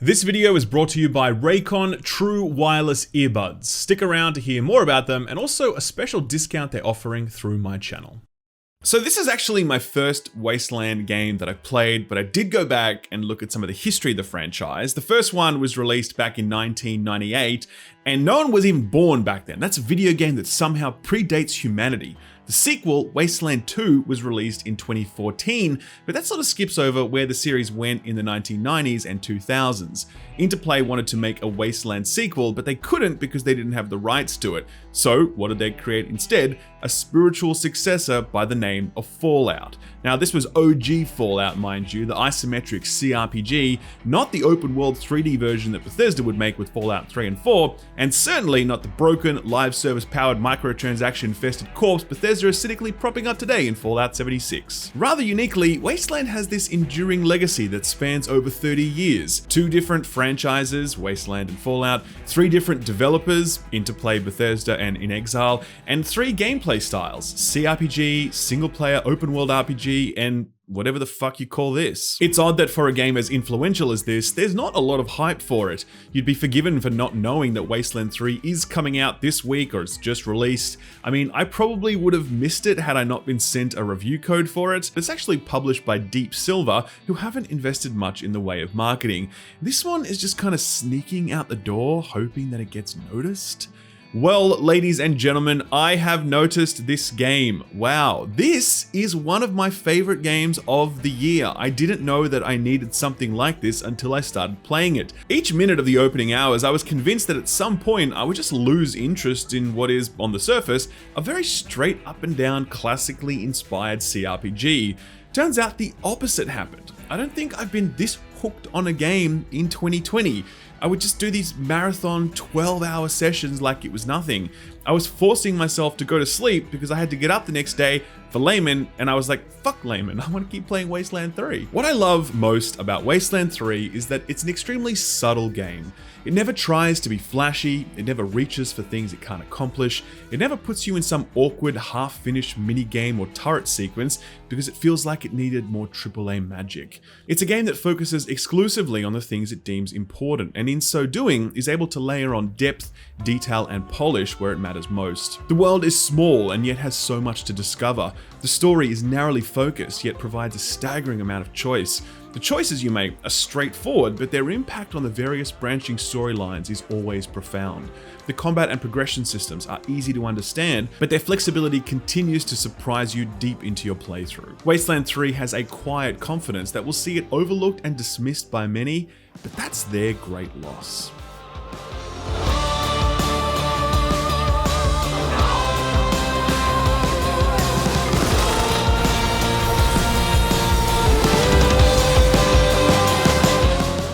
This video is brought to you by Raycon True Wireless Earbuds. Stick around to hear more about them and also a special discount they're offering through my channel. So this is actually my first Wasteland game that I've played, but I did go back and look at some of the history of the franchise. The first one was released back in 1998, and no one was even born back then. That's a video game that somehow predates humanity. The sequel, Wasteland 2, was released in 2014, but that sort of skips over where the series went in the 1990s and 2000s. Interplay wanted to make a Wasteland sequel, but they couldn't because they didn't have the rights to it. So what did they create instead? A spiritual successor by the name of Fallout. Now this was OG Fallout, mind you, the isometric CRPG, not the open world 3D version that Bethesda would make with Fallout 3 and 4, and certainly not the broken, live service powered microtransaction infested corpse Bethesda is cynically propping up today in Fallout 76. Rather uniquely, Wasteland has this enduring legacy that spans over 30 years. Two different franchises, Wasteland and Fallout, three different developers, Interplay, Bethesda, and In Exile, and three gameplay styles, CRPG, single player open world RPG, and whatever the fuck you call this. It's odd that for a game as influential as this, there's not a lot of hype for it. You'd be forgiven for not knowing that Wasteland 3 is coming out this week or it's just released. I mean, I probably would have missed it had I not been sent a review code for it. It's actually published by Deep Silver, who haven't invested much in the way of marketing. This one is just kind of sneaking out the door, hoping that it gets noticed. Well, ladies and gentlemen, I have noticed this game. Wow, this is one of my favorite games of the year. I didn't know that I needed something like this until I started playing it. Each minute of the opening hours, I was convinced that at some point I would just lose interest in what is, on the surface, a very straight up and down classically inspired CRPG. Turns out the opposite happened. I don't think I've been this hooked on a game in 2020. I would just do these marathon 12-hour sessions like it was nothing. I was forcing myself to go to sleep because I had to get up the next day for Layman, and I was like, fuck Layman, I want to keep playing Wasteland 3. What I love most about Wasteland 3 is that it's an extremely subtle game. It never tries to be flashy, it never reaches for things it can't accomplish, it never puts you in some awkward half-finished mini-game or turret sequence because it feels like it needed more AAA magic. It's a game that focuses exclusively on the things it deems important, and in so doing is able to layer on depth, detail, and polish where it matters most. The world is small and yet has so much to discover. The story is narrowly focused yet provides a staggering amount of choice. The choices you make are straightforward, but their impact on the various branching storylines is always profound. The combat and progression systems are easy to understand, but their flexibility continues to surprise you deep into your playthrough. Wasteland 3 has a quiet confidence that will see it overlooked and dismissed by many, but that's their great loss.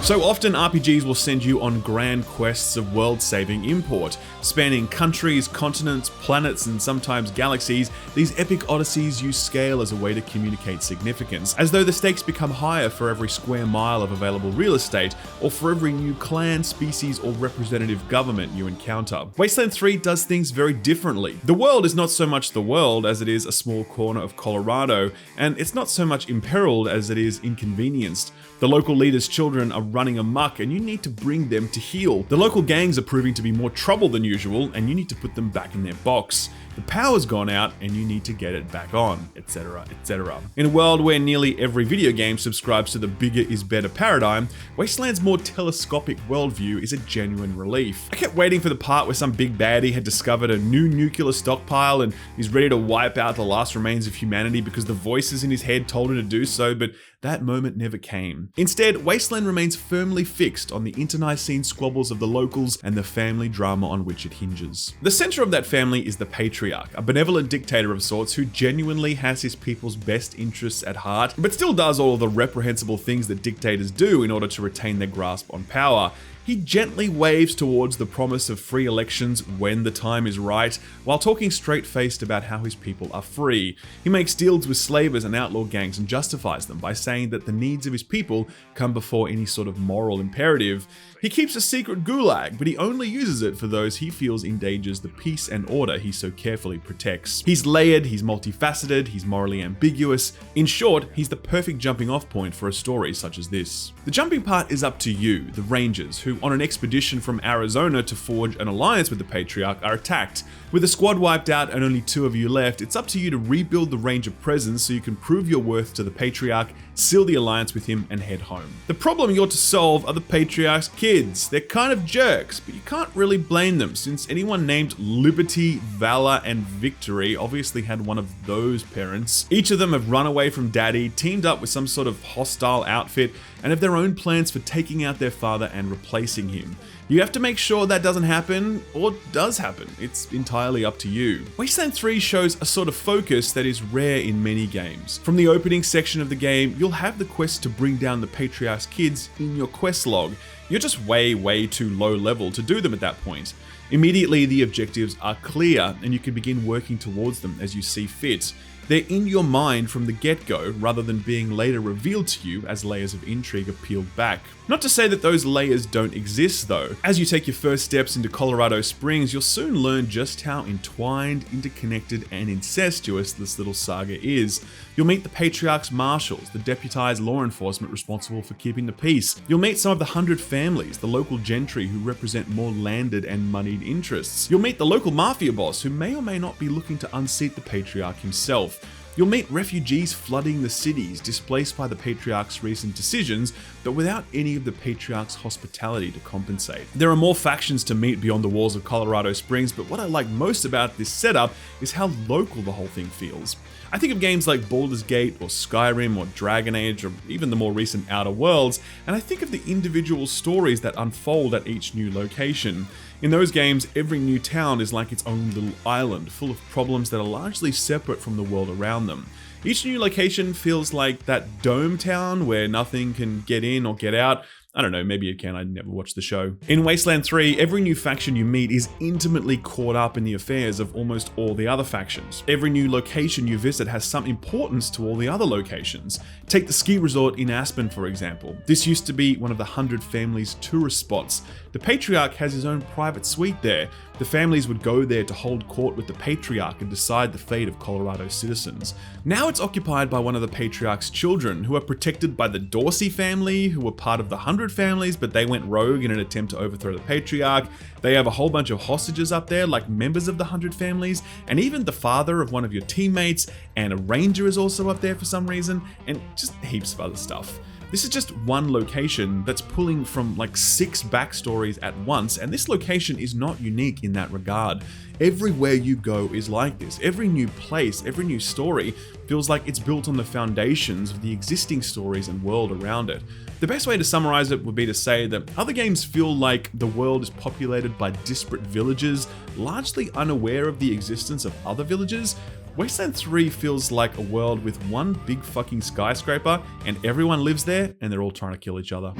So often RPGs will send you on grand quests of world-saving import. Spanning countries, continents, planets, and sometimes galaxies, these epic odysseys use scale as a way to communicate significance, as though the stakes become higher for every square mile of available real estate, or for every new clan, species, or representative government you encounter. Wasteland 3 does things very differently. The world is not so much the world as it is a small corner of Colorado, and it's not so much imperiled as it is inconvenienced. The local leader's children are running amok and you need to bring them to heel. The local gangs are proving to be more trouble than usual and you need to put them back in their box. The power's gone out and you need to get it back on, etc, etc. In a world where nearly every video game subscribes to the bigger is better paradigm, Wasteland's more telescopic worldview is a genuine relief. I kept waiting for the part where some big baddie had discovered a new nuclear stockpile and is ready to wipe out the last remains of humanity because the voices in his head told her to do so, but that moment never came. Instead, Wasteland remains firmly fixed on the internecine squabbles of the locals and the family drama on which it hinges. The center of that family is the Patriarch, a benevolent dictator of sorts who genuinely has his people's best interests at heart, but still does all of the reprehensible things that dictators do in order to retain their grasp on power. He gently waves towards the promise of free elections when the time is right, while talking straight-faced about how his people are free. He makes deals with slavers and outlaw gangs and justifies them by saying that the needs of his people come before any sort of moral imperative. He keeps a secret gulag, but he only uses it for those he feels endangers the peace and order he so carefully carefully protects. He's layered, he's multifaceted, he's morally ambiguous. In short, he's the perfect jumping off point for a story such as this. The jumping part is up to you, the Rangers, who on an expedition from Arizona to forge an alliance with the Patriarch are attacked. With the squad wiped out and only 2 of you left, it's up to you to rebuild the Ranger presence so you can prove your worth to the Patriarch, seal the alliance with him, and head home. The problem you're to solve are the Patriarch's kids. They're kind of jerks, but you can't really blame them, since anyone named Liberty, Valor, and Victory obviously had one of those parents. Each of them have run away from daddy, teamed up with some sort of hostile outfit, and have their own plans for taking out their father and replacing him. You have to make sure that doesn't happen, or does happen. It's entirely up to you. Wasteland 3 shows a sort of focus that is rare in many games. From the opening section of the game, you'll have the quest to bring down the Patriarch's kids in your quest log. You're just way too low level to do them at that point. Immediately, the objectives are clear, and you can begin working towards them as you see fit. They're in your mind from the get-go, rather than being later revealed to you as layers of intrigue are peeled back. Not to say that those layers don't exist though. As you take your first steps into Colorado Springs, you'll soon learn just how entwined, interconnected, and incestuous this little saga is. You'll meet the Patriarch's marshals, the deputized law enforcement responsible for keeping the peace. You'll meet some of the 100 families, the local gentry who represent more landed and moneyed interests. You'll meet the local mafia boss who may or may not be looking to unseat the Patriarch himself. You'll meet refugees flooding the cities, displaced by the Patriarch's recent decisions, but without any of the Patriarch's hospitality to compensate. There are more factions to meet beyond the walls of Colorado Springs, but what I like most about this setup is how local the whole thing feels. I think of games like Baldur's Gate or Skyrim or Dragon Age or even the more recent Outer Worlds, and I think of the individual stories that unfold at each new location. In those games, every new town is like its own little island, full of problems that are largely separate from the world around them. Each new location feels like that dome town where nothing can get in or get out. I don't know, maybe it can, I never watched the show. In Wasteland 3, every new faction you meet is intimately caught up in the affairs of almost all the other factions. Every new location you visit has some importance to all the other locations. Take the ski resort in Aspen, for example. This used to be one of the 100 families' tourist spots. The Patriarch has his own private suite there. The families would go there to hold court with the Patriarch and decide the fate of Colorado citizens. Now it's occupied by one of the Patriarch's children, who are protected by the Dorsey family, who were part of the 100 families, but they went rogue in an attempt to overthrow the Patriarch. They have a whole bunch of hostages up there, like members of the 100 families, and even the father of one of your teammates, and a ranger is also up there for some reason, and just heaps of other stuff. This is just one location that's pulling from like 6 backstories at once, and this location is not unique in that regard. Everywhere you go is like this. Every new place, every new story feels like it's built on the foundations of the existing stories and world around it. The best way to summarize it would be to say that other games feel like the world is populated by disparate villages, largely unaware of the existence of other villages. Wasteland 3 feels like a world with one big fucking skyscraper, and everyone lives there, and they're all trying to kill each other.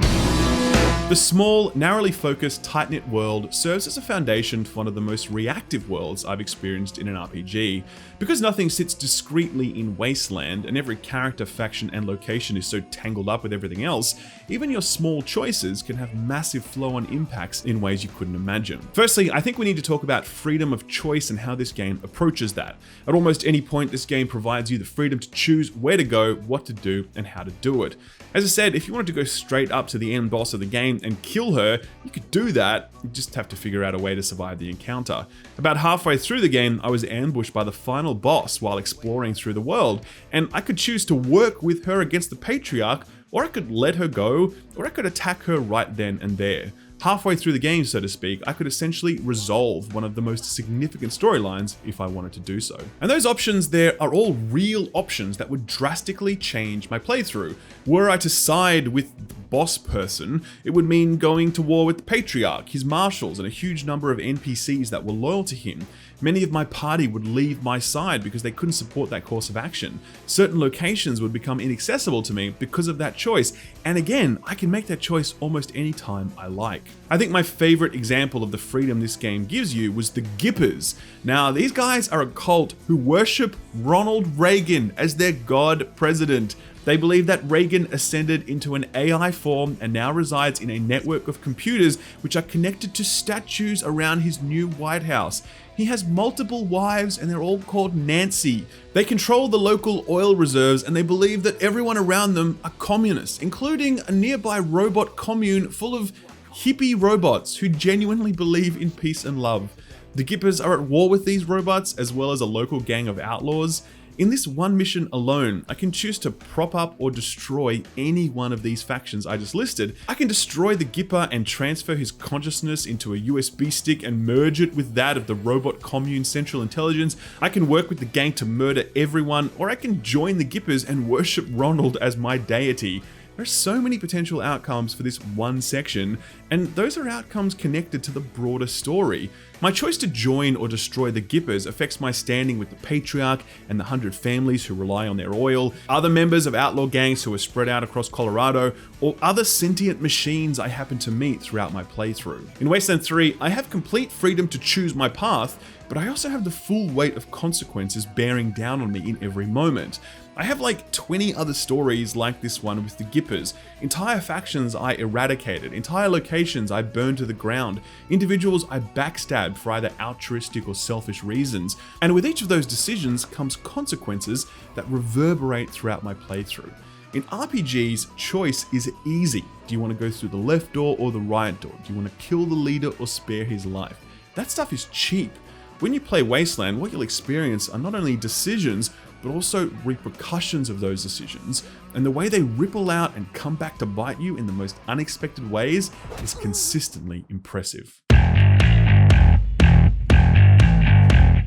The small, narrowly focused, tight-knit world serves as a foundation for one of the most reactive worlds I've experienced in an RPG. Because nothing sits discreetly in Wasteland, and every character, faction, and location is so tangled up with everything else, even your small choices can have massive flow-on impacts in ways you couldn't imagine. Firstly, I think we need to talk about freedom of choice and how this game approaches that. At almost any point, this game provides you the freedom to choose where to go, what to do, and how to do it. As I said, if you wanted to go straight up to the end boss of the game and kill her, you could do that. You just have to figure out a way to survive the encounter. About halfway through the game, I was ambushed by the final boss while exploring through the world, and I could choose to work with her against the Patriarch, or I could let her go, or I could attack her right then and there. Halfway through the game, so to speak, I could essentially resolve one of the most significant storylines if I wanted to do so. And those options there are all real options that would drastically change my playthrough. Were I to side with the boss person, it would mean going to war with the Patriarch, his marshals, and a huge number of NPCs that were loyal to him. Many of my party would leave my side because they couldn't support that course of action. Certain locations would become inaccessible to me because of that choice, and again, I can make that choice almost any time I like. I think my favorite example of the freedom this game gives you was the Gippers. Now, these guys are a cult who worship Ronald Reagan as their god president. They believe that Reagan ascended into an AI form and now resides in a network of computers which are connected to statues around his new White House. He has multiple wives and they're all called Nancy. They control the local oil reserves and they believe that everyone around them are communists, including a nearby robot commune full of hippie robots who genuinely believe in peace and love. The Gippers are at war with these robots as well as a local gang of outlaws. In this one mission alone, I can choose to prop up or destroy any one of these factions I just listed. I can destroy the Gipper and transfer his consciousness into a USB stick and merge it with that of the robot commune central intelligence. I can work with the gang to murder everyone, or I can join the Gippers and worship Ronald as my deity. There's so many potential outcomes for this one section, and those are outcomes connected to the broader story. My choice to join or destroy the Gippers affects my standing with the Patriarch and the 100 families who rely on their oil, other members of outlaw gangs who are spread out across Colorado, or other sentient machines I happen to meet throughout my playthrough. In Wasteland 3, I have complete freedom to choose my path, but I also have the full weight of consequences bearing down on me in every moment. I have like 20 other stories like this one with the Gippers, entire factions I eradicated, entire locations I burned to the ground, individuals I backstabbed for either altruistic or selfish reasons, and with each of those decisions comes consequences that reverberate throughout my playthrough. In RPGs, choice is easy. Do you want to go through the left door or the right door? Do you want to kill the leader or spare his life? That stuff is cheap. When you play Wasteland, what you'll experience are not only decisions, but also repercussions of those decisions, and the way they ripple out and come back to bite you in the most unexpected ways is consistently impressive.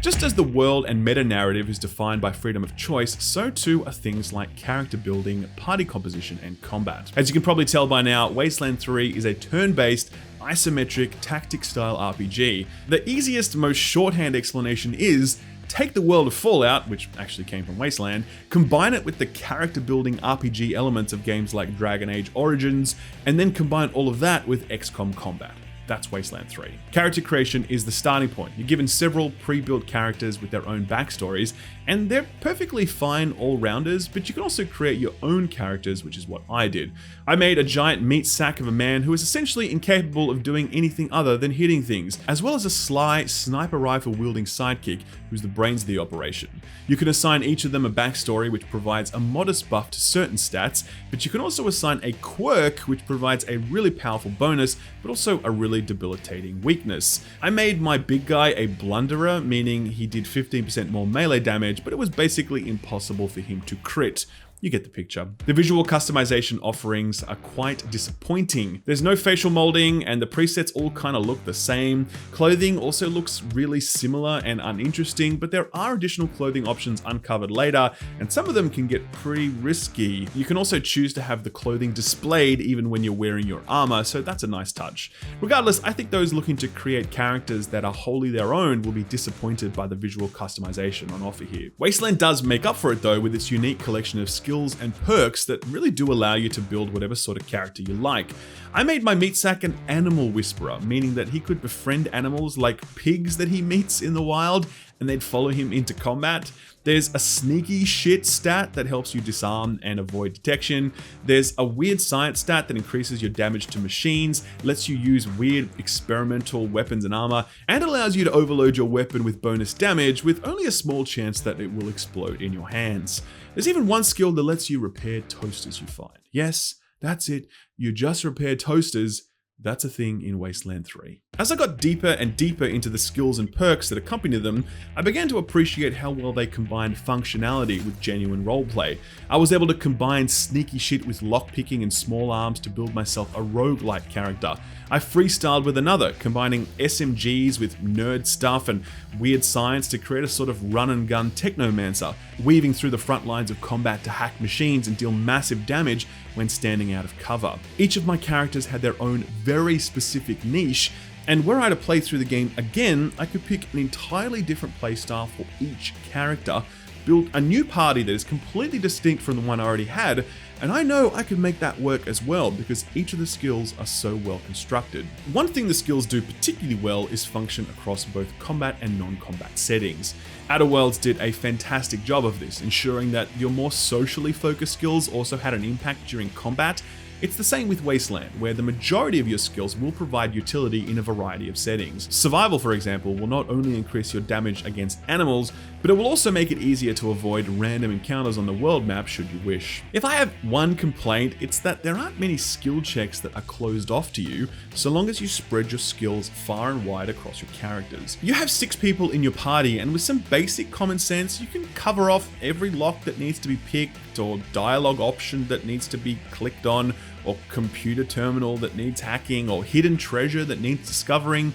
Just as the world and meta-narrative is defined by freedom of choice, so too are things like character building, party composition, and combat. As you can probably tell by now, Wasteland 3 is a turn-based, isometric, tactic-style RPG. The easiest, most shorthand explanation is take the world of Fallout, which actually came from Wasteland, combine it with the character-building RPG elements of games like Dragon Age Origins, and then combine all of that with XCOM combat. That's Wasteland 3. Character creation is the starting point. You're given several pre-built characters with their own backstories, and they're perfectly fine all-rounders, but you can also create your own characters, which is what I did. I made a giant meat sack of a man who is essentially incapable of doing anything other than hitting things, as well as a sly, sniper rifle-wielding sidekick who's the brains of the operation. You can assign each of them a backstory which provides a modest buff to certain stats, but you can also assign a quirk which provides a really powerful bonus, but also a really debilitating weakness. I made my big guy a blunderer, meaning he did 15% more melee damage, but it was basically impossible for him to crit. You get the picture. The visual customization offerings are quite disappointing. There's no facial molding and the presets all kind of look the same. Clothing also looks really similar and uninteresting, but there are additional clothing options uncovered later, and some of them can get pretty risky. You can also choose to have the clothing displayed even when you're wearing your armor, so that's a nice touch. Regardless, I think those looking to create characters that are wholly their own will be disappointed by the visual customization on offer here. Wasteland does make up for it though with its unique collection of skills and perks that really do allow you to build whatever sort of character you like. I made my meat sack an animal whisperer, meaning that he could befriend animals like pigs that he meets in the wild, and they'd follow him into combat. There's a sneaky shit stat that helps you disarm and avoid detection. There's a weird science stat that increases your damage to machines, lets you use weird experimental weapons and armor, and allows you to overload your weapon with bonus damage with only a small chance that it will explode in your hands. There's even one skill that lets you repair toasters you find. Yes, that's it. You just repair toasters. That's a thing in Wasteland 3. As I got deeper and deeper into the skills and perks that accompany them, I began to appreciate how well they combined functionality with genuine roleplay. I was able to combine sneaky shit with lockpicking and small arms to build myself a roguelike character. I freestyled with another, combining SMGs with nerd stuff and weird science to create a sort of run-and-gun technomancer, weaving through the front lines of combat to hack machines and deal massive damage when standing out of cover. Each of my characters had their own very specific niche, and were I to play through the game again, I could pick an entirely different playstyle for each character, built a new party that is completely distinct from the one I already had, and I know I could make that work as well because each of the skills are so well constructed. One thing the skills do particularly well is function across both combat and non-combat settings. Outer Worlds did a fantastic job of this, ensuring that your more socially focused skills also had an impact during combat. It's the same with Wasteland, where the majority of your skills will provide utility in a variety of settings. Survival, for example, will not only increase your damage against animals, but it will also make it easier to avoid random encounters on the world map should you wish. If I have one complaint, it's that there aren't many skill checks that are closed off to you, so long as you spread your skills far and wide across your characters. You have 6 people in your party, and with some basic common sense, you can cover off every lock that needs to be picked, or dialogue option that needs to be clicked on, or computer terminal that needs hacking, or hidden treasure that needs discovering.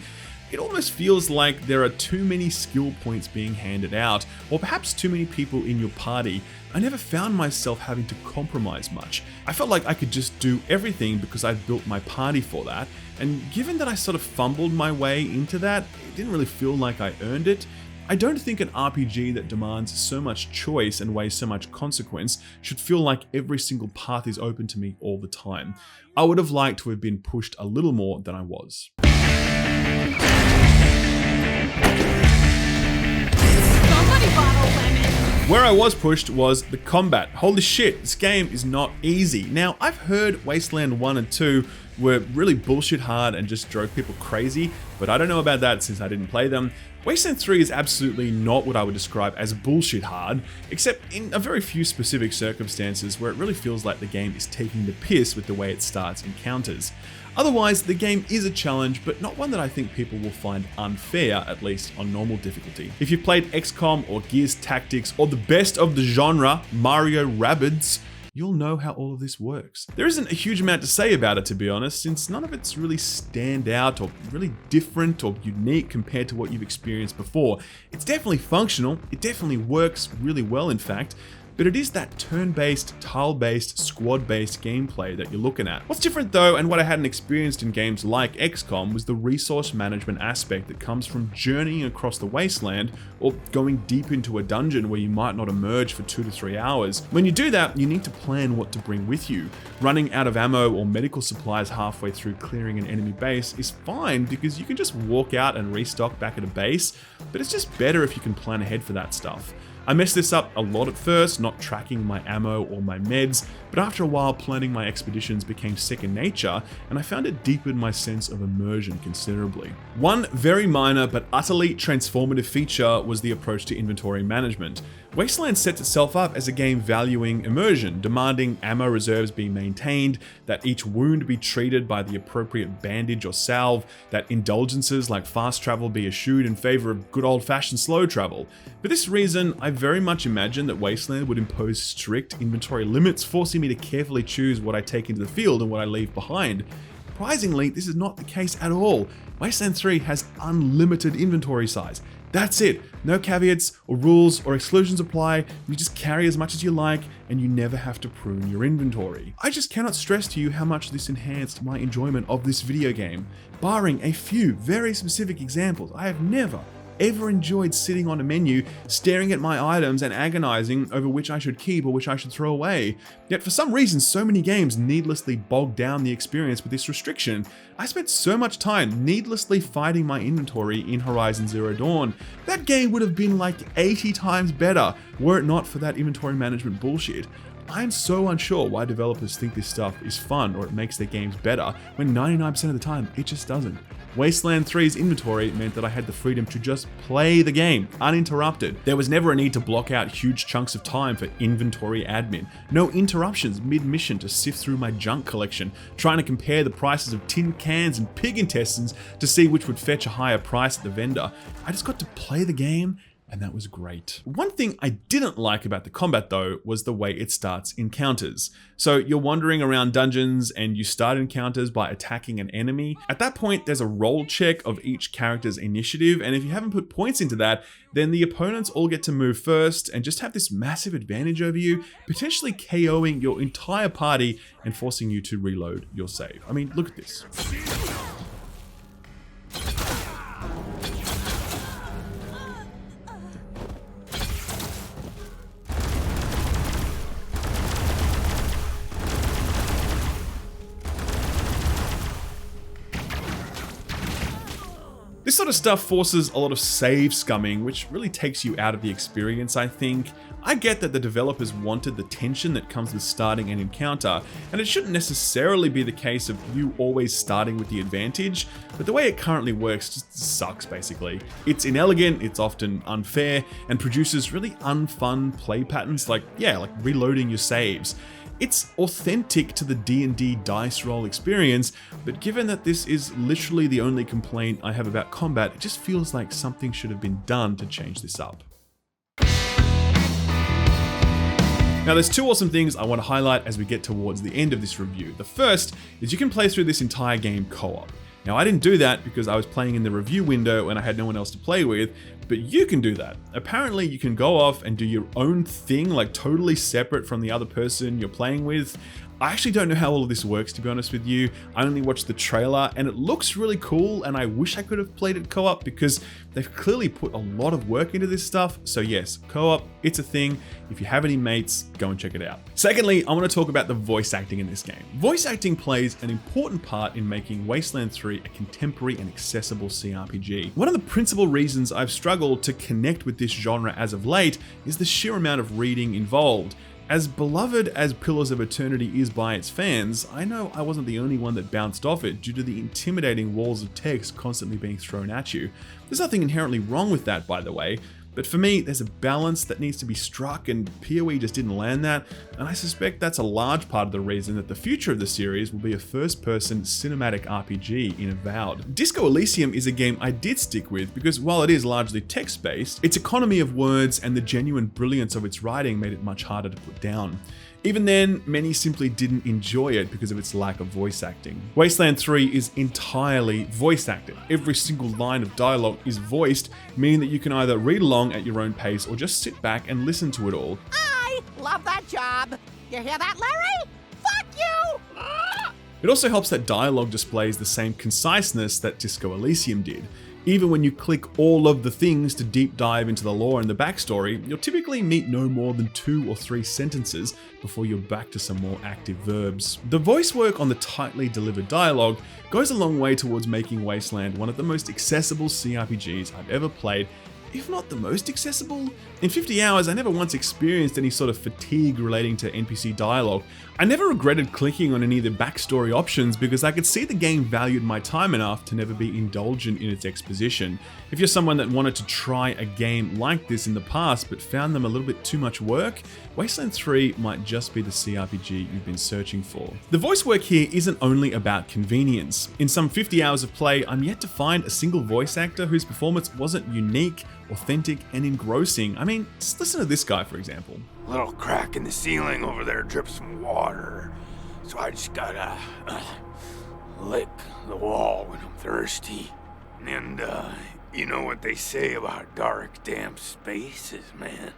It almost feels like there are too many skill points being handed out, or perhaps too many people in your party. I never found myself having to compromise much. I felt like I could just do everything because I built my party for that, and given that I sort of fumbled my way into that, it didn't really feel like I earned it. I don't think an RPG that demands so much choice and weighs so much consequence should feel like every single path is open to me all the time. I would have liked to have been pushed a little more than I was. Where I was pushed was the combat. Holy shit, this game is not easy. Now, I've heard Wasteland 1 and 2 were really bullshit hard and just drove people crazy, but I don't know about that since I didn't play them. Wasteland 3 is absolutely not what I would describe as bullshit hard, except in a very few specific circumstances where it really feels like the game is taking the piss with the way it starts encounters. Otherwise, the game is a challenge, but not one that I think people will find unfair, at least on normal difficulty. If you've played XCOM or Gears Tactics or the best of the genre, Mario Rabbids, you'll know how all of this works. There isn't a huge amount to say about it, to be honest, since none of it's really stand out or really different or unique compared to what you've experienced before. It's definitely functional, it definitely works really well in fact, but it is that turn-based, tile-based, squad-based gameplay that you're looking at. What's different though, and what I hadn't experienced in games like XCOM, was the resource management aspect that comes from journeying across the wasteland or going deep into a dungeon where you might not emerge for 2 to 3 hours. When you do that, you need to plan what to bring with you. Running out of ammo or medical supplies halfway through clearing an enemy base is fine because you can just walk out and restock back at a base, but it's just better if you can plan ahead for that stuff. I messed this up a lot at first, not tracking my ammo or my meds, but after a while planning my expeditions became second nature, and I found it deepened my sense of immersion considerably. One very minor but utterly transformative feature was the approach to inventory management. Wasteland sets itself up as a game valuing immersion, demanding ammo reserves be maintained, that each wound be treated by the appropriate bandage or salve, that indulgences like fast travel be eschewed in favor of good old-fashioned slow travel. For this reason, I very much imagined that Wasteland would impose strict inventory limits, forcing me to carefully choose what I take into the field and what I leave behind. Surprisingly, this is not the case at all. Wasteland 3 has unlimited inventory size. That's it. No caveats or rules or exclusions apply. You just carry as much as you like and you never have to prune your inventory. I just cannot stress to you how much this enhanced my enjoyment of this video game. Barring a few very specific examples, I have never ever enjoyed sitting on a menu, staring at my items and agonizing over which I should keep or which I should throw away. Yet for some reason, so many games needlessly bog down the experience with this restriction. I spent so much time needlessly fighting my inventory in Horizon Zero Dawn. That game would have been like 80 times better were it not for that inventory management bullshit. I'm so unsure why developers think this stuff is fun or it makes their games better, when 99% of the time it just doesn't. Wasteland 3's inventory meant that I had the freedom to just play the game uninterrupted. There was never a need to block out huge chunks of time for inventory admin. No interruptions mid-mission to sift through my junk collection, trying to compare the prices of tin cans and pig intestines to see which would fetch a higher price at the vendor. I just got to play the game, and that was great. One thing I didn't like about the combat though was the way it starts encounters. So you're wandering around dungeons and you start encounters by attacking an enemy. At that point, there's a roll check of each character's initiative, and if you haven't put points into that, then the opponents all get to move first and just have this massive advantage over you, potentially KOing your entire party and forcing you to reload your save. I mean, look at this. This sort of stuff forces a lot of save scumming, which really takes you out of the experience, I think. I get that the developers wanted the tension that comes with starting an encounter, and it shouldn't necessarily be the case of you always starting with the advantage, but the way it currently works just sucks basically. It's inelegant, it's often unfair, and produces really unfun play patterns like reloading your saves. It's authentic to the D&D dice roll experience, but given that this is literally the only complaint I have about combat, it just feels like something should have been done to change this up. Now there's two awesome things I want to highlight as we get towards the end of this review. The first is you can play through this entire game co-op. Now I didn't do that because I was playing in the review window and I had no one else to play with, but you can do that. Apparently you can go off and do your own thing, like totally separate from the other person you're playing with. I actually don't know how all of this works, to be honest with you. I only watched the trailer and it looks really cool, and I wish I could have played it co-op because they've clearly put a lot of work into this stuff. So yes, co-op, it's a thing. If you have any mates, go and check it out. Secondly, I want to talk about the voice acting in this game. Voice acting plays an important part in making Wasteland 3 a contemporary and accessible CRPG. One of the principal reasons I've struggled to connect with this genre as of late is the sheer amount of reading involved. As beloved as Pillars of Eternity is by its fans, I know I wasn't the only one that bounced off it due to the intimidating walls of text constantly being thrown at you. There's nothing inherently wrong with that, by the way, but for me, there's a balance that needs to be struck, and PoE just didn't land that, and I suspect that's a large part of the reason that the future of the series will be a first-person cinematic RPG in Avowed. Disco Elysium is a game I did stick with because while it is largely text-based, its economy of words and the genuine brilliance of its writing made it much harder to put down. Even then, many simply didn't enjoy it because of its lack of voice acting. Wasteland 3 is entirely voice acted. Every single line of dialogue is voiced, meaning that you can either read along at your own pace or just sit back and listen to it all. I love that job. You hear that, Larry? Fuck you! It also helps that dialogue displays the same conciseness that Disco Elysium did. Even when you click all of the things to deep dive into the lore and the backstory, you'll typically meet no more than 2 or 3 sentences before you're back to some more active verbs. The voice work on the tightly delivered dialogue goes a long way towards making Wasteland one of the most accessible CRPGs I've ever played, if not the most accessible. In 50 hours, I never once experienced any sort of fatigue relating to NPC dialogue. I never regretted clicking on any of the backstory options because I could see the game valued my time enough to never be indulgent in its exposition. If you're someone that wanted to try a game like this in the past but found them a little bit too much work, Wasteland 3 might just be the CRPG you've been searching for. The voice work here isn't only about convenience. In some 50 hours of play, I'm yet to find a single voice actor whose performance wasn't unique, authentic, and engrossing. I mean, just listen to this guy, for example. Little crack in the ceiling over there drips some water, so I just gotta lick the wall when I'm thirsty. And you know what they say about dark, damp spaces, man.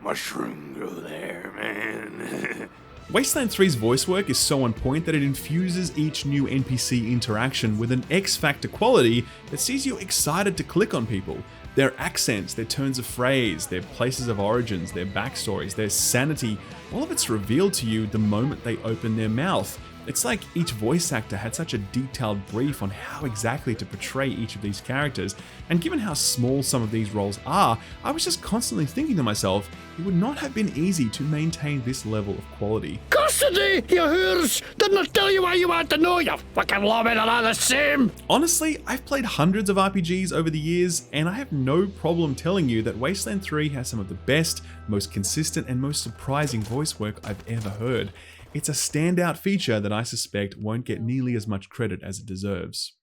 Mushroom grow there, man. Wasteland 3's voice work is so on point that it infuses each new NPC interaction with an X-factor quality that sees you excited to click on people. Their accents, their turns of phrase, their places of origins, their backstories, their sanity, all of it's revealed to you the moment they open their mouth. It's like each voice actor had such a detailed brief on how exactly to portray each of these characters, and given how small some of these roles are, I was just constantly thinking to myself, it would not have been easy to maintain this level of quality. Custody, you whores! Didn't I tell you what you want to know, you fucking lobby, they're all the same! Honestly, I've played hundreds of RPGs over the years, and I have no problem telling you that Wasteland 3 has some of the best, most consistent, and most surprising voice work I've ever heard. It's a standout feature that I suspect won't get nearly as much credit as it deserves.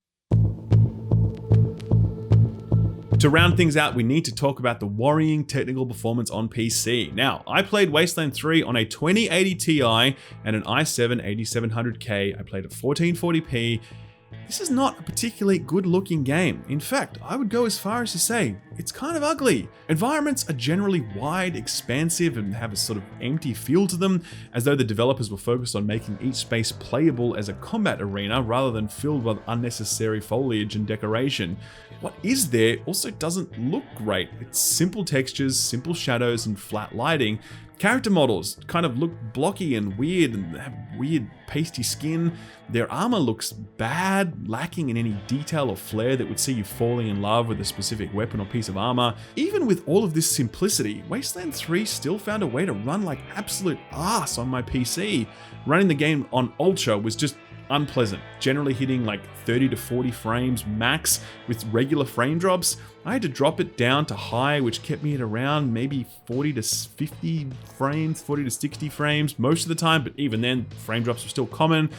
To round things out, we need to talk about the worrying technical performance on PC. Now, I played Wasteland 3 on a 2080 Ti and an i7 8700K. I played at 1440p. This is not a particularly good looking game. In fact, I would go as far as to say it's kind of ugly. Environments are generally wide, expansive, and have a sort of empty feel to them, as though the developers were focused on making each space playable as a combat arena rather than filled with unnecessary foliage and decoration. What is there also doesn't look great. It's simple textures, simple shadows, and flat lighting. Character models kind of look blocky and weird and have weird pasty skin. Their armor looks bad, lacking in any detail or flair that would see you falling in love with a specific weapon or piece of armor. Even with all of this simplicity, Wasteland 3 still found a way to run like absolute ass on my PC. Running the game on Ultra was just unpleasant, generally hitting like 30 to 40 frames max with regular frame drops. I had to drop it down to high, which kept me at around maybe 40 to 50 frames, 40 to 60 frames most of the time, but even then, frame drops were still common.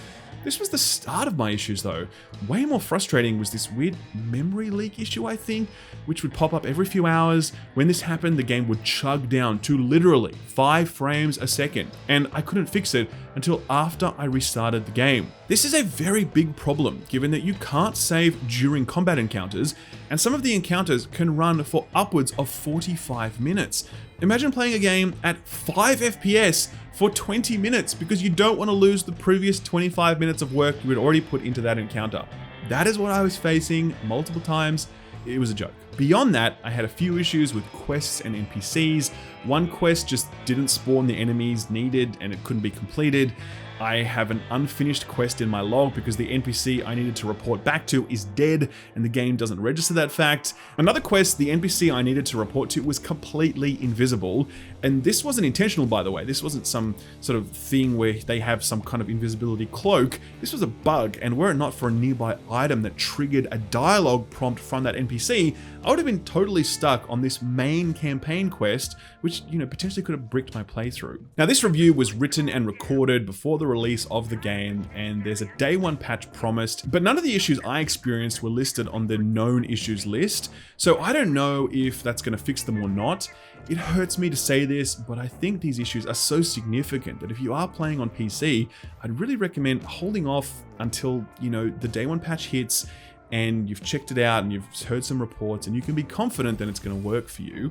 This was the start of my issues though. Way more frustrating was this weird memory leak issue, I think, which would pop up every few hours. When this happened, the game would chug down to literally 5 frames a second, and I couldn't fix it until after I restarted the game. This is a very big problem, given that you can't save during combat encounters, and some of the encounters can run for upwards of 45 minutes. Imagine playing a game at 5 FPS for 20 minutes because you don't want to lose the previous 25 minutes of work you had already put into that encounter. That is what I was facing multiple times. It was a joke. Beyond that, I had a few issues with quests and NPCs. One quest just didn't spawn the enemies needed and it couldn't be completed. I have an unfinished quest in my log because the NPC I needed to report back to is dead and the game doesn't register that fact. Another quest, the NPC I needed to report to was completely invisible. And this wasn't intentional, by the way. This wasn't some sort of thing where they have some kind of invisibility cloak. This was a bug, and were it not for a nearby item that triggered a dialogue prompt from that NPC, I would have been totally stuck on this main campaign quest, which, potentially could have bricked my playthrough. Now, this review was written and recorded before the release of the game, and there's a day one patch promised, but none of the issues I experienced were listed on the known issues list, so I don't know if that's going to fix them or not. It hurts me to say this, but I think these issues are so significant that if you are playing on PC, I'd really recommend holding off until, the day one patch hits and you've checked it out and you've heard some reports and you can be confident that it's going to work for you.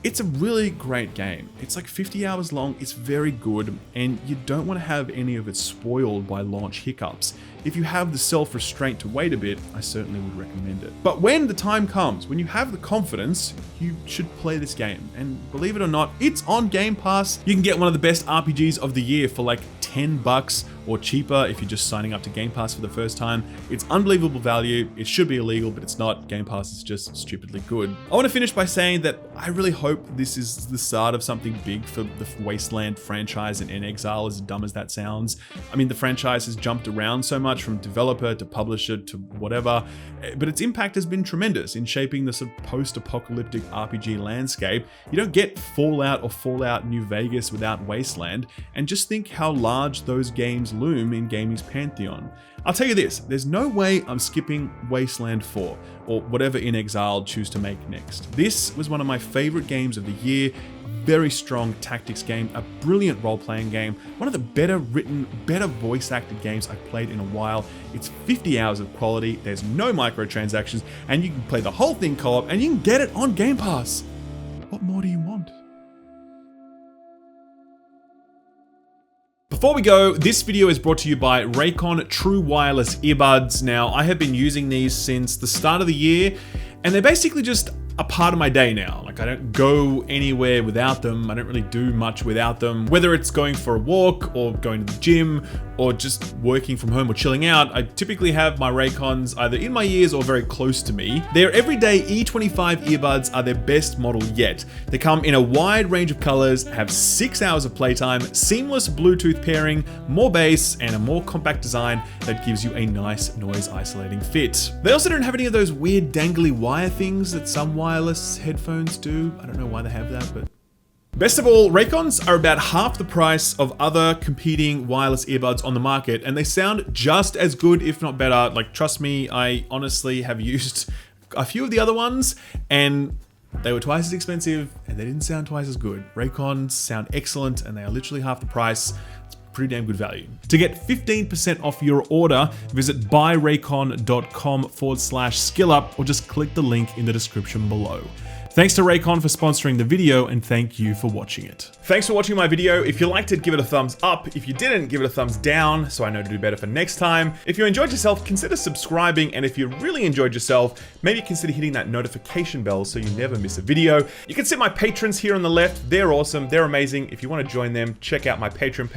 It's a really great game. It's like 50 hours long, it's very good, and you don't want to have any of it spoiled by launch hiccups. If you have the self-restraint to wait a bit, I certainly would recommend it. But when the time comes, when you have the confidence, you should play this game. And believe it or not, it's on Game Pass. You can get one of the best RPGs of the year for like $10 or cheaper if you're just signing up to Game Pass for the first time. It's unbelievable value. It should be illegal, but it's not. Game Pass is just stupidly good. I want to finish by saying that I really hope this is the start of something big for the Wasteland franchise and inXile, as dumb as that sounds. I mean, the franchise has jumped around so much from developer to publisher to whatever, but its impact has been tremendous in shaping the sort of post-apocalyptic RPG landscape. You don't get Fallout or Fallout New Vegas without Wasteland, and just think how large those games loom in gaming's pantheon. I'll tell you this, there's no way I'm skipping Wasteland 4 or whatever inXile choose to make next. This was one of my favorite games of the year. Very strong tactics game, a brilliant role-playing game, one of the better written, better voice-acted games I've played in a while. It's 50 hours of quality, there's no microtransactions, and you can play the whole thing co-op, and you can get it on Game Pass. What more do you want? Before we go, this video is brought to you by Raycon True Wireless Earbuds. Now, I have been using these since the start of the year, and they're basically just a part of my day now. Like, I don't go anywhere without them. I don't really do much without them. Whether it's going for a walk or going to the gym or just working from home or chilling out, I typically have my Raycons either in my ears or very close to me. Their everyday E25 earbuds are their best model yet. They come in a wide range of colors, have 6 hours of playtime, seamless Bluetooth pairing, more bass, and a more compact design that gives you a nice noise isolating fit. They also don't have any of those weird dangly wire things that some wireless headphones do. I don't know why they have that, but... Best of all, Raycons are about half the price of other competing wireless earbuds on the market, and they sound just as good, if not better. Like, trust me, I honestly have used a few of the other ones, and they were twice as expensive, and they didn't sound twice as good. Raycons sound excellent, and they are literally half the price. It's pretty damn good value. To get 15% off your order, visit buyraycon.com/skillup, or just click the link in the description below. Thanks to Raycon for sponsoring the video, and thank you for watching it. Thanks for watching my video. If you liked it, give it a thumbs up. If you didn't, give it a thumbs down so I know to do better for next time. If you enjoyed yourself, consider subscribing, and if you really enjoyed yourself, maybe consider hitting that notification bell so you never miss a video. You can see my patrons here on the left. They're awesome. They're amazing. If you want to join them, check out my Patreon page.